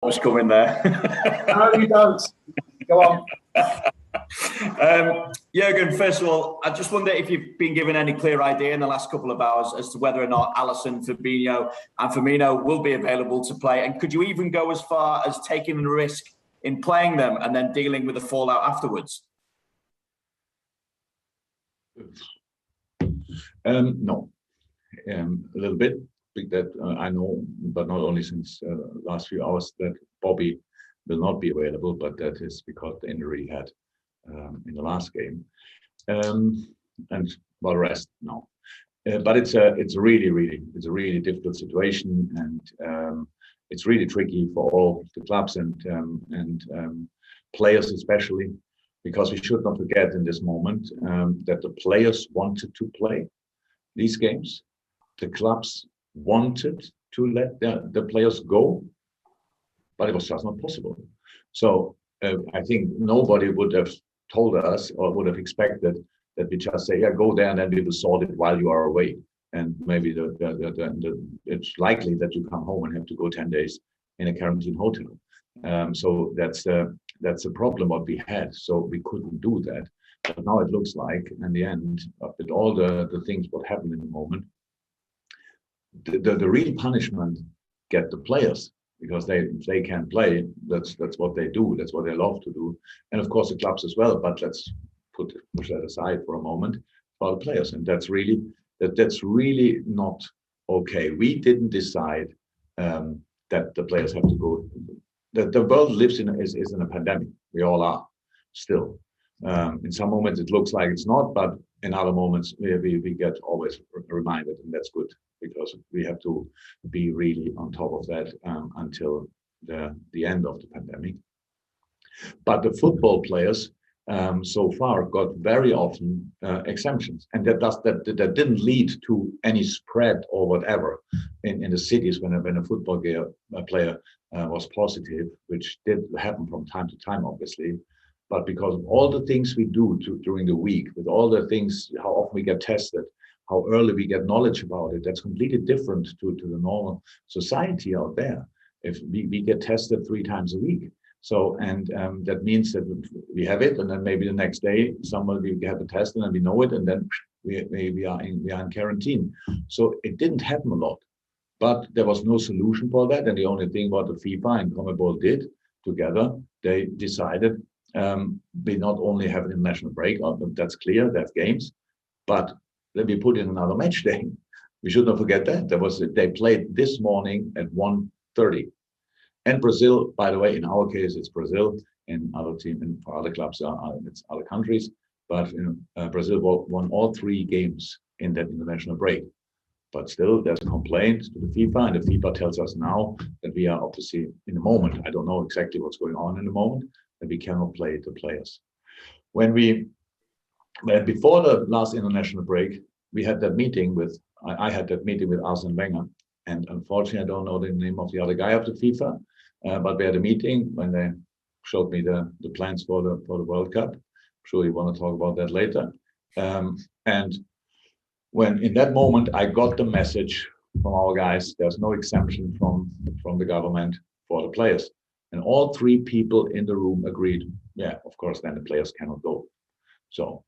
was coming there. No, you don't. Go on. Jurgen, first of all, I just wonder if you've been given any clear idea in the last couple of hours as to whether or not Alisson, Fabinho and Firmino will be available to play. And could you even go as far as taking the risk in playing them and then dealing with the fallout afterwards? No, a little bit. That I know, but not only since last few hours, that Bobby will not be available, but that is because the injury he had in the last game, and well, the rest no. But it's a really difficult situation, and it's really tricky for all the clubs and players especially, because we should not forget in this moment that the players wanted to play these games. The clubs wanted to let the players go, but it was just not possible. So I think nobody would have told us or would have expected that we just say, yeah, go there and then we will sort it while you are away. And maybe it's likely that you come home and have to go 10 days in a quarantine hotel. So that's the problem what we had. So we couldn't do that. But now it looks like, in the end, with all the things what happened in the moment, the real punishment get the players, because they can play. That's what they do. That's what they love to do, and of course the clubs as well. But let's push that aside for a moment for the players, and that's really not okay. We didn't decide that the players have to go. The world lives is in a pandemic. We all are still. In some moments it looks like it's not, but in other moments we get always reminded, and that's good, because we have to be really on top of that until the end of the pandemic. But the football players so far got very often exemptions, and that didn't lead to any spread or whatever in the cities when a football player was positive, which did happen from time to time, obviously. But because of all the things we do during the week, with all the things, how often we get tested, how early we get knowledge about it, that's completely different to the normal society out there. If we get tested 3 times a week. So, and that means that we have it, and then maybe the next day, somebody we have the test and then we know it, and then we are in quarantine. So it didn't happen a lot, but there was no solution for that. And the only thing what the FIFA and CONMEBOL did together, they decided we not only have an international break, that's clear, that's games, but let me put in another match day. We should not forget that. They played this morning at 1:30. And Brazil, by the way, in our case, it's Brazil. In other team and for other clubs, it's other countries. But Brazil won all 3 games in that international break. But still, there's a complaint to the FIFA, and the FIFA tells us now that we are obviously in the moment. I don't know exactly what's going on in the moment, that we cannot play the players. Before the last international break, we had that meeting I had that meeting with Arsene Wenger, and unfortunately, I don't know the name of the other guy of the FIFA, but we had a meeting when they showed me the plans for the World Cup. I'm sure you want to talk about that later. And when in that moment I got the message from our guys, there's no exemption from the government for the players, and all 3 people in the room agreed. Yeah, of course, then the players cannot go. So.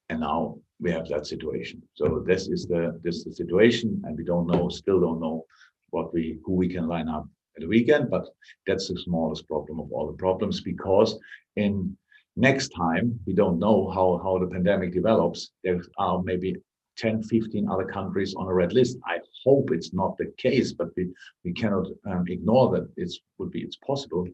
And now we have that situation. So this is the situation, and we still don't know who we can line up at the weekend. But that's the smallest problem of all the problems, because in next time we don't know how the pandemic develops. There are maybe 10, 15 other countries on a red list. I hope it's not the case, but we cannot ignore that it's possible.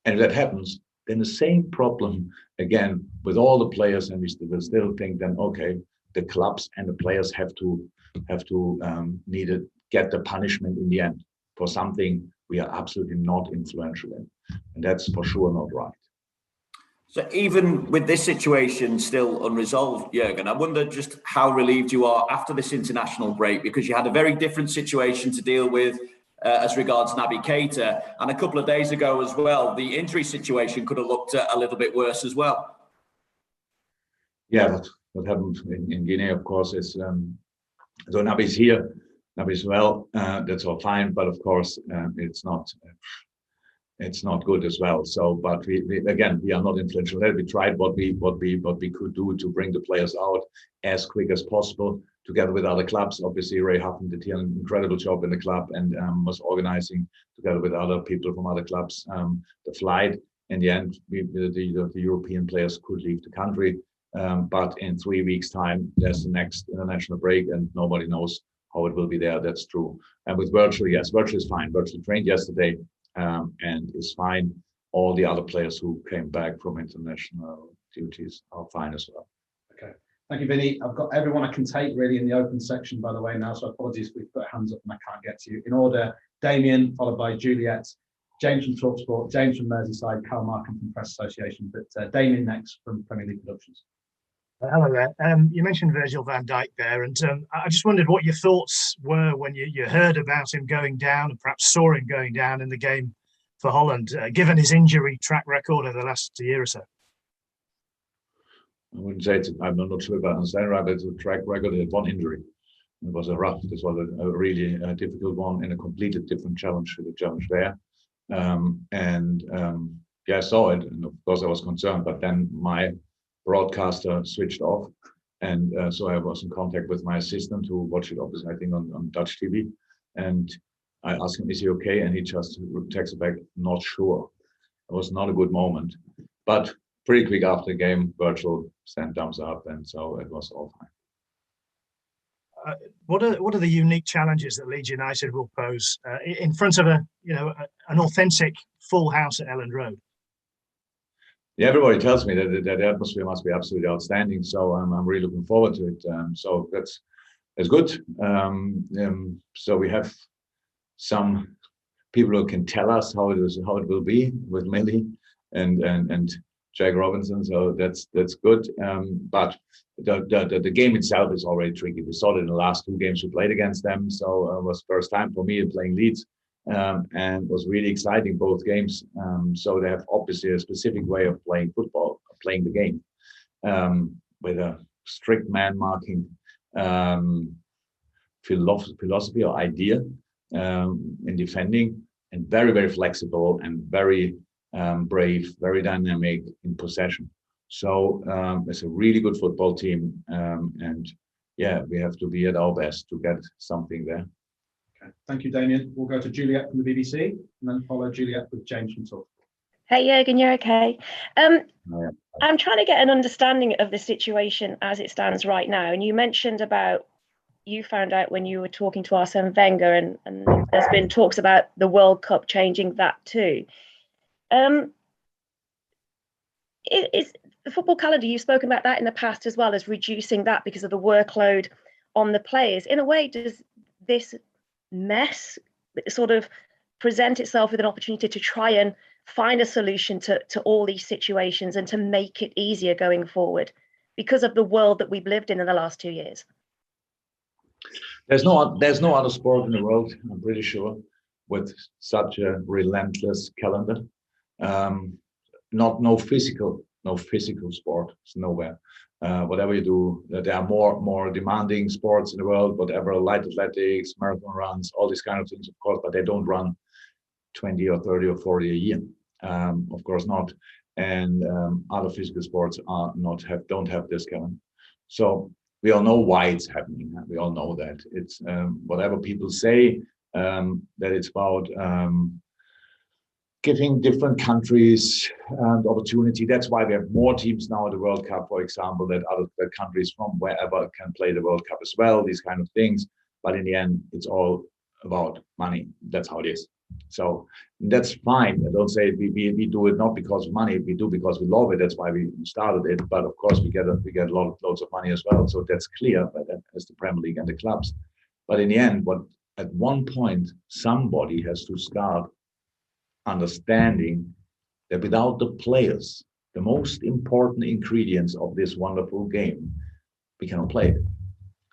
And if that happens, then the same problem again with all the players, and we will still think then, okay, the clubs and the players have to get the punishment in the end for something we are absolutely not influential in, and that's for sure not right. So even with this situation still unresolved, Jurgen, I wonder just how relieved you are after this international break, because you had a very different situation to deal with as regards Naby Keita, and a couple of days ago as well, the injury situation could have looked a little bit worse as well. Yeah, what happened in Guinea, of course, is so Naby's here, Naby's well, that's all fine, but of course it's not it's not good as well. So, but we again, we are not influential. We tried what we could do to bring the players out as quick as possible, together with other clubs. Obviously, Ray Huffman did here an incredible job in the club and was organizing together with other people from other clubs the flight. In the end, the European players could leave the country, but in 3 weeks' time, there's the next international break, and nobody knows how it will be there. That's true. And with virtual, yes, virtual is fine. Virtual trained yesterday. And is fine. All the other players who came back from international duties are fine as well. Okay. Thank you, Vinny. I've got everyone I can take really in the open section, by the way, now. So apologies if we've put hands up and I can't get to you. In order, Damien, followed by Juliet, James from Talksport, James from Merseyside, Carl Markham from Press Association. But Damien next from Premier League Productions. Hello there. You mentioned Virgil van Dijk there, and I just wondered what your thoughts were when you heard about him going down and perhaps saw him going down in the game for Holland, given his injury track record over the last year or so. I wouldn't say I'm not sure if I understand right, but it's a track record. He had one injury. It was this was a really difficult one and a completely different challenge to the challenge there. Yeah, I saw it, and of course I was concerned, but then my broadcaster switched off, and so I was in contact with my assistant who watched it, obviously, I think on Dutch TV, and I asked him, is he okay? And he just texted back, not sure. It was not a good moment, but pretty quick after the game, Virgil sent thumbs up, and so it was all fine. What are the unique challenges that Leeds United will pose in front of an authentic full house at Elland Road? Yeah, everybody tells me that the atmosphere must be absolutely outstanding. So I'm really looking forward to it. So that's good. So we have some people who can tell us how it will be with Millie and Jack Robinson. So that's good. But the game itself is already tricky. We saw it in the last 2 games we played against them. So it was first time for me playing Leeds. And was really exciting, both games. So they have obviously a specific way of playing football, playing the game, with a strict man marking philosophy or idea in defending, and very, very flexible and very brave, very dynamic in possession. So it's a really good football team, and yeah, we have to be at our best to get something there. Thank you, Damien. We'll go to Juliet from the BBC and then follow Juliet with James from Talk. Hey, Jurgen, you're okay. I'm trying to get an understanding of the situation as it stands right now. And you mentioned about you found out when you were talking to Arsene Wenger, and there's been talks about the World Cup changing that too. Is the football calendar, you've spoken about that in the past as well, as reducing that because of the workload on the players. In a way, does this mess sort of present itself with an opportunity to try and find a solution to all these situations and to make it easier going forward because of the world that we've lived in the last 2 years? There's no other sport in the world, I'm pretty sure, with such a relentless calendar. No physical sport. It's nowhere. Whatever you do, there are more demanding sports in the world, whatever, light athletics, marathon runs, all these kind of things, of course, but they don't run 20 or 30 or 40 a year. Of course not. And other physical sports don't have this calendar. So we all know why it's happening. We all know that it's whatever people say, that it's about giving different countries the opportunity. That's why we have more teams now at the World Cup, for example, that other countries from wherever can play the World Cup as well, these kind of things. But in the end, it's all about money. That's how it is. So that's fine. I don't say we do it not because of money. We do because we love it. That's why we started it. But of course, we get loads of money as well. So that's clear, but as the Premier League and the clubs. But in the end, at one point, somebody has to start understanding that without the players, the most important ingredients of this wonderful game, we cannot play it.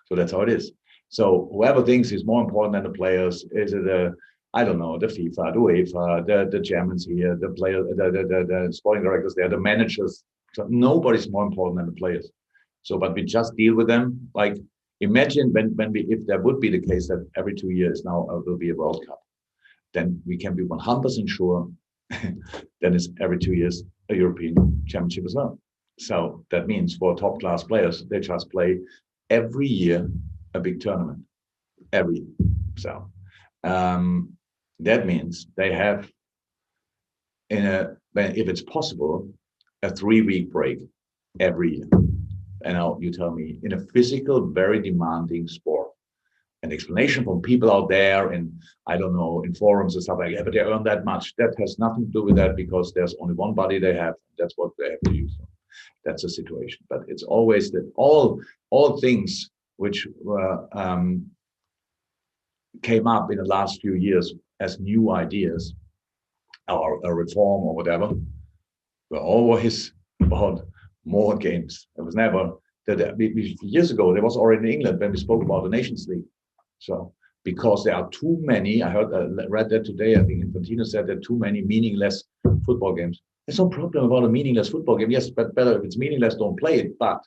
So that's how it is. So whoever thinks is more important than the players, is it the FIFA, the UEFA, the Germans here, the players, the sporting directors there, the managers. So nobody's more important than the players. So, but we just deal with them. Like, imagine if there would be the case that every 2 years now will be a World Cup, then we can be 100% sure then it's every 2 years a European Championship as well. So that means for top class players, they just play every year a big tournament. Every year. So that means they have, if it's possible, a 3-week break every year. And now you tell me, in a physical, very demanding sport, an explanation from people out there in, I don't know, in forums and stuff like that, but they earn that much. That has nothing to do with that, because there's only one body they have. That's what they have to use. That's a situation. But it's always that all things which were came up in the last few years as new ideas or a reform or whatever were always about more games. It was never that. Years ago, there was already in England when we spoke about the Nations League. So because there are too many, I read that today, I think Infantino said there are too many meaningless football games. There's no problem about a meaningless football game. Yes, but better if it's meaningless, don't play it. But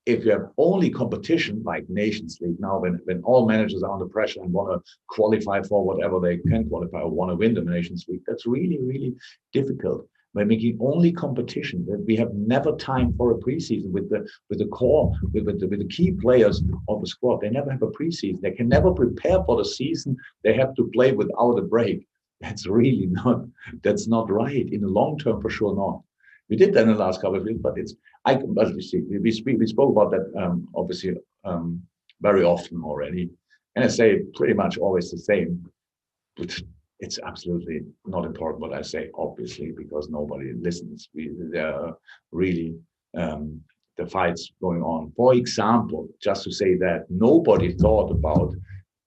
if you have only competition like Nations League now, when all managers are under pressure and want to qualify for whatever they can qualify or want to win the Nations League, that's really, really difficult. By making only competition, that we have never time for a preseason with the core, with the key players of the squad. They never have a preseason. They can never prepare for the season. They have to play without a break. That's really that's not right in the long term, for sure not. We did that in the last couple of years, but we spoke about that obviously very often already, and I say pretty much always the same. But it's absolutely not important what I say, obviously, because nobody listens. There are really the fights going on. For example, just to say that nobody thought about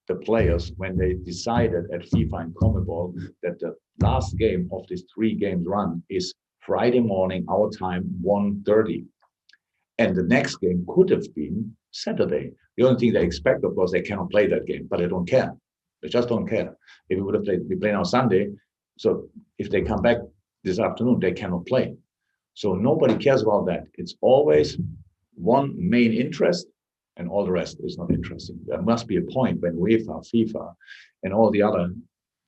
the players when they decided at FIFA and CONMEBOL that the last game of this 3 games run is Friday morning, our time, 1:30. And the next game could have been Saturday. The only thing they expect, of course, they cannot play that game, but they don't care. They just don't care. If we would have we play on Sunday, so if they come back this afternoon, they cannot play. So nobody cares about that. It's always one main interest, and all the rest is not interesting. There must be a point when UEFA, FIFA, and all the other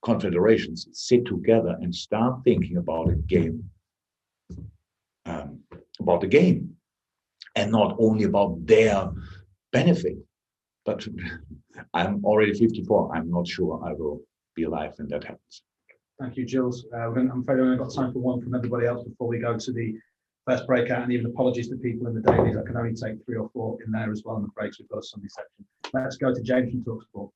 confederations sit together and start thinking about a game, and not only about their benefit. But I'm already 54. I'm not sure I will be alive when that happens. Thank you, Jules. I'm afraid we've only got time for one from everybody else before we go to the first breakout, and even apologies to people in the dailies. I can only take 3 or 4 in there as well in the breaks. We've got a Sunday section. Let's go to James from TalkSport.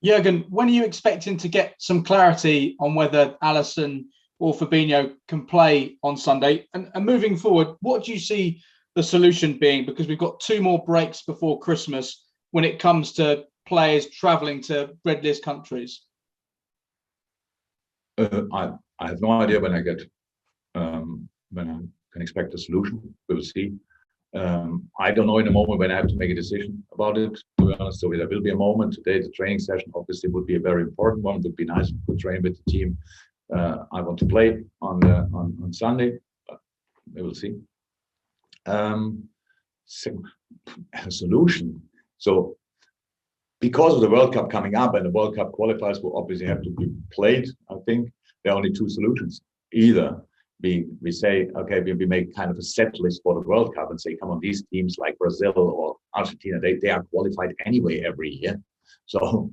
Jurgen, when are you expecting to get some clarity on whether Alisson or Fabinho can play on Sunday? And moving forward, what do you see the solution being? Because we've got 2 more breaks before Christmas when it comes to players travelling to red list countries. I have no idea when I can expect a solution. We'll see. I don't know in a moment when I have to make a decision about it, to be honest. So there will be a moment today. The training session obviously would be a very important one. It would be nice if we could train with the team I want to play on Sunday, but we will see. A solution. So because of the World Cup coming up and the World Cup qualifiers will obviously have to be played, I think there are only 2 solutions. Either we say, okay, we make kind of a set list for the World Cup and say, come on, these teams like Brazil or Argentina, they are qualified anyway every year. So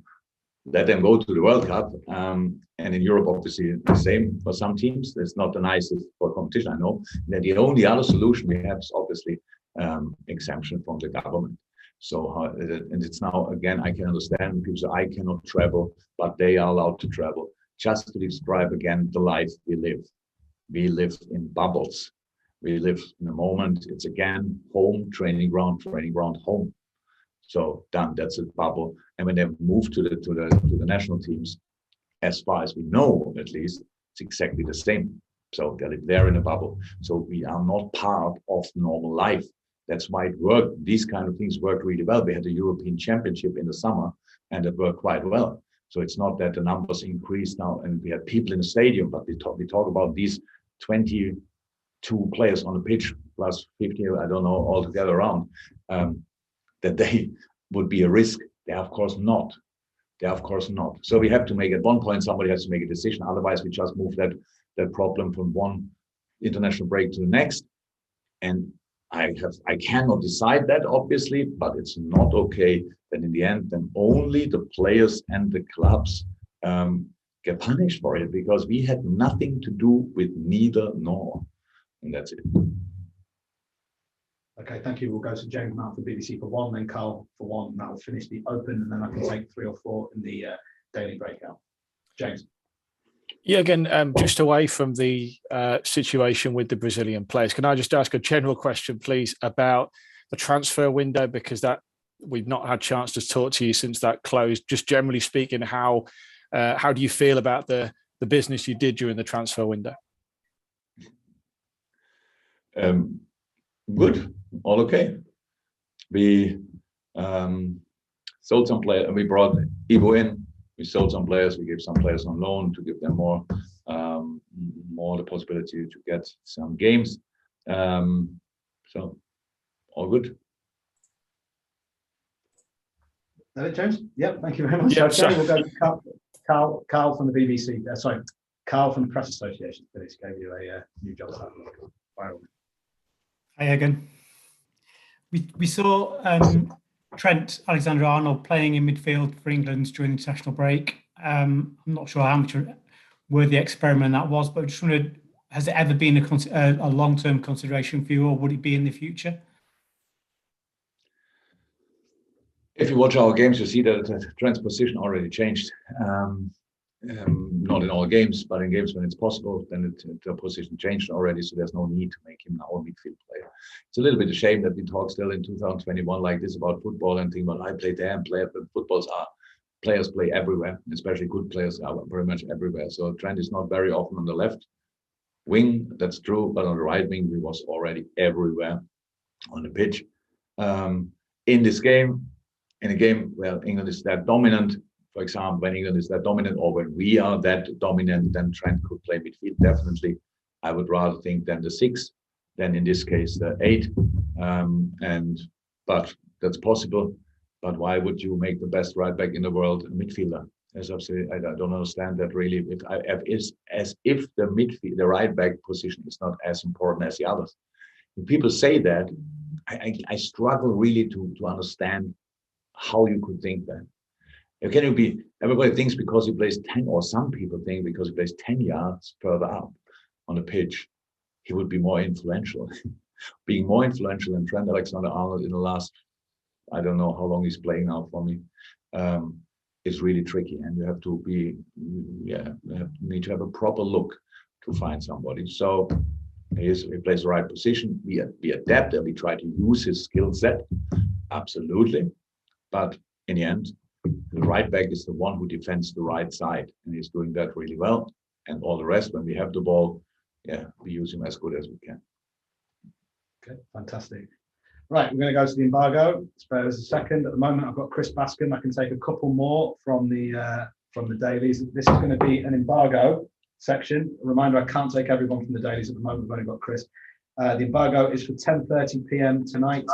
let them go to the World Cup. And in Europe, obviously, the same for some teams. It's not the nicest for competition, I know. And then the only other solution we have is obviously exemption from the government. So, and it's now, again, I can understand people say, I cannot travel, but they are allowed to travel. Just to describe again the life we live. We live in bubbles. We live in a moment. It's again home, training ground, home. So done. That's a bubble. And when they move to the national teams, as far as we know, at least, it's exactly the same. So they live there in a bubble. So we are not part of normal life. That's why it worked. These kind of things worked really well. We had a European Championship in the summer, and it worked quite well. So it's not that the numbers increased now, and we had people in the stadium, but we talk about these 22 players on the pitch plus 50, I don't know, all together around, that they would be a risk. They are of course not. They are, of course, not. So we have to make, at one point, somebody has to make a decision. Otherwise, we just move that problem from one international break to the next. And I cannot decide that, obviously, but it's not okay that in the end, then only the players and the clubs get punished for it, because we had nothing to do with neither nor. And that's it. Okay, thank you. We'll go to James Mount for BBC for one, then Carl for one, and that will finish the open, and then I can take 3 or 4 in the daily breakout. James. Yeah, again, just away from the situation with the Brazilian players, can I just ask a general question, please, about the transfer window, because that we've not had a chance to talk to you since that closed. Just generally speaking, how do you feel about the business you did during the transfer window? Good, all okay. We sold some players, and we brought Ivo in. We sold some players. We gave some players on loan to give them more the possibility to get some games. So all good. Is that it, James? Yep. Thank you very much. Yeah, okay, we'll go to Carl from the BBC. Sorry, Carl from the Press Association. Please gave you a new job. Hi again. We saw Trent AlexanderArnold playing in midfield for England during the international break. I'm not sure how much worthy experiment that was, but I just wondered, has it ever been a long-term consideration for you, or would it be in the future? If you watch our games, you see that Trent's position already changed. Not in all games, but in games when it's possible, then the position changed already, so there's no need to make him now a midfield player. It's a little bit a shame that we talk still in 2021 like this about football and think, well, I play there and play, but players play everywhere, especially good players are very much everywhere. So Trent is not very often on the left wing, that's true, but on the right wing, he was already everywhere on the pitch. In this game, in a game where England is that dominant, for example, when England is that dominant, or when we are that dominant, then Trent could play midfield, definitely. I would rather think than the 6, than in this case the 8. But that's possible. But why would you make the best right back in the world a midfielder? As I've said, I don't understand that really. As if the right back position is not as important as the others. When people say that, I struggle really to understand how you could think that. Can you be, everybody thinks because he plays 10, or some people think because he plays 10 yards further up on the pitch, he would be more influential. Being more influential than Trent AlexanderArnold in the last, I don't know how long he's playing now for me, is really tricky. And you have to be, need to have a proper look to find somebody. So he plays the right position. We adapt and we try to use his skill set, absolutely. But in the end, the right back is the one who defends the right side, and he's doing that really well. And all the rest, when we have the ball, we use him as good as we can. Okay, fantastic. Right, we're going to go to the embargo. Spare us a second. At the moment, I've got Chris Baskin. I can take a couple more from the dailies. This is going to be an embargo section. A reminder, I can't take everyone from the dailies at the moment. We've only got Chris. The embargo is for 10:30 p.m. tonight.